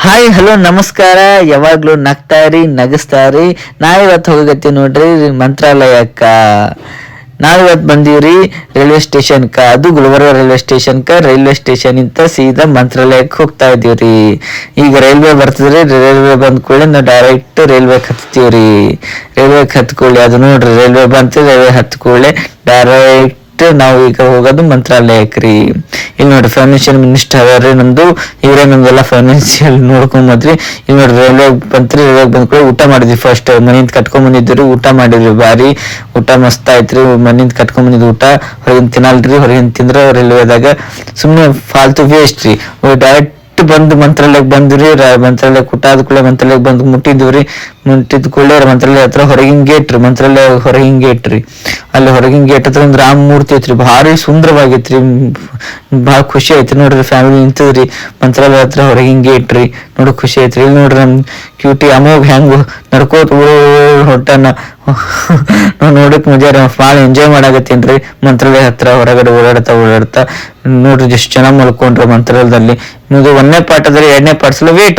Hi hello ನಮಸ್ಕಾರ. ಯಾವಾಗ್ಲೂ ನಗ್ತಾರಿ ನಗಸ್ತಾರಿ. ನಾವಿವತ್ತು ಹೋಗತ್ತೀವಿ ನೋಡ್ರಿ ಮಂತ್ರಾಲಯಕ್ಕ. ನಾವಿವತ್ತು ಬಂದೀವ್ರಿ ರೈಲ್ವೆ ಸ್ಟೇಷನ್ಕ. ಅದು ಗುಲ್ಬರ್ಗ ರೈಲ್ವೆ ಸ್ಟೇಷನ್ಕ. ರೈಲ್ವೆ ಸ್ಟೇಷನ್ ಇಂದ ಸೀದಾ ಮಂತ್ರಾಲಯಕ್ಕೆ ಹೋಗ್ತಾ ಇದೀವ್ರಿ. ಈಗ ರೈಲ್ವೆ ಬರ್ತದ್ರಿ. ರೈಲ್ವೆ ಬಂದ ಕೂಡಲೇ ನಾವು ಡೈರೆಕ್ಟ್ ರೈಲ್ವೆಗೆ ಹತ್ತೀವ್ರಿ. ರೈಲ್ವೆಗೆ ಹತ್ಕೊಳ್ಳಿ ಅದು ನೋಡ್ರಿ ರೈಲ್ವೆ ಬಂತು. ರೈಲ್ವೆ ಹತ್ಕೊಳ್ಳಿ ಡೈರೆಕ್ಟ್ ನಾವು ಈಗ ಹೋಗೋದು ಮಂತ್ರಾಲಯಕ್ಕೆ ರೀ. ಇಲ್ಲಿ ನೋಡ್ರಿ ಫೈನಾನ್ಷಿಯಲ್ ಮಿನಿಸ್ಟರ್ ಅವರ್ರಿ ನಮ್ದು. ಇವರೇ ನಮ್ದೆಲ್ಲ ಫೈನಾನ್ಷಿಯಲ್ ನೋಡ್ಕೊಂಬದ್ರಿ. ಇಲ್ಲಿ ನೋಡ್ರಿ ರೈಲ್ವೆ ಬಂತ್ರಿ. ರೈಲ್ವೆ ಬಂದ್ಕೊಳ್ಳಿ ಊಟ ಮಾಡಿದ್ವಿ. ಫಸ್ಟ್ ಮನಿಂದ ಕಟ್ಕೊಂಡ್ ಬಂದಿದ್ರಿ. ಊಟ ಮಾಡಿದ್ವಿ. ಬಾರಿ ಊಟ ಮಸ್ತ್ ಆಯ್ತ್ರಿ. ಮನಿಂದ ಕಟ್ಕೊಂಡ್ ಬಂದಿದ್ ಊಟ ಹೊರಗಿನ ತಿನ್ನಲ್ರಿ. ಹೊರಗಿನ ತಿಂದ್ರ ರೈಲ್ವೆದಾಗ ಸುಮ್ಮನೆ ಫಾಲ್ತು ವೇಸ್ಟ್ ರೀ. ಡೈರೆಕ್ಟ್ ಬಂದು ಮಂತ್ರಾಲಯಕ್ಕೆ ಬಂದ್ರಿ. ಮಂತ್ರಾಲಯಕ್ಕೆ ಊಟ ಆದ ಕೂಡಲೇ ಮಂತ್ರಾಲಯಕ್ಕೆ ಬಂದು ಮುಟ್ಟಿದ್ವಿ. ಮುಟ್ಟಿದ ಕೂಡಲೇ ಮಂತ್ರಾಲಯ ಹತ್ರ ಹೊರಗಿನ ಗೇಟ್ ರೀ. ಮಂತ್ರಾಲಯ ಹೊರಗಿನ ಗೇಟ್ ರೀ. ಅಲ್ಲಿ ಹೊರಗಿನ ಗೇಟ್ ಹತ್ರ ಒಂದು ರಾಮ ಮೂರ್ತಿ ಐತ್ರಿ. ಭಾರಿ ಸುಂದರವಾಗಿತ್ರಿ. ಭಾಳ ಖುಷಿ ಆಯ್ತು ನೋಡ್ರಿ. ಫ್ಯಾಮಿಲಿ ನಿಂತದ್ರಿ ಮಂತ್ರಾಲಯ ಹತ್ರ ಹೊರಗಿನ ಗೇಟ್ ರೀ. ನೋಡಕ್ ಖುಷಿ ಐತ್ರಿ. ಇಲ್ಲಿ ನೋಡ್ರಿ ನಮ್ ಕ್ಯೂಟಿ ಅಮೋಘ ಹೆಂಗ್ ನಡ್ಕೋತ ಹೊಟ್ಟನ ನೋಡಕ್ ಮಜಾ ರೀ. ಭಾಳ ಎಂಜಾಯ್ ಮಾಡಾಕತ್ತೀನ್ರಿ ಮಂತ್ರಾಲಯ ಹತ್ರ. ಹೊರಗಡೆ ಓಡಾಡ್ತಾ ನೋಡ್ರಿ ಎಷ್ಟು ಚೆನ್ನಾಗಿ ಮಲ್ಕೊಂಡ್ರಿ ಮಂತ್ರಾಲಯದಲ್ಲಿ. ಇದು 1ನೇ ಪಾಠ ಅದ್ರಿ. 2ನೇ ಪಾಠ ಸಲ ವೇಟ್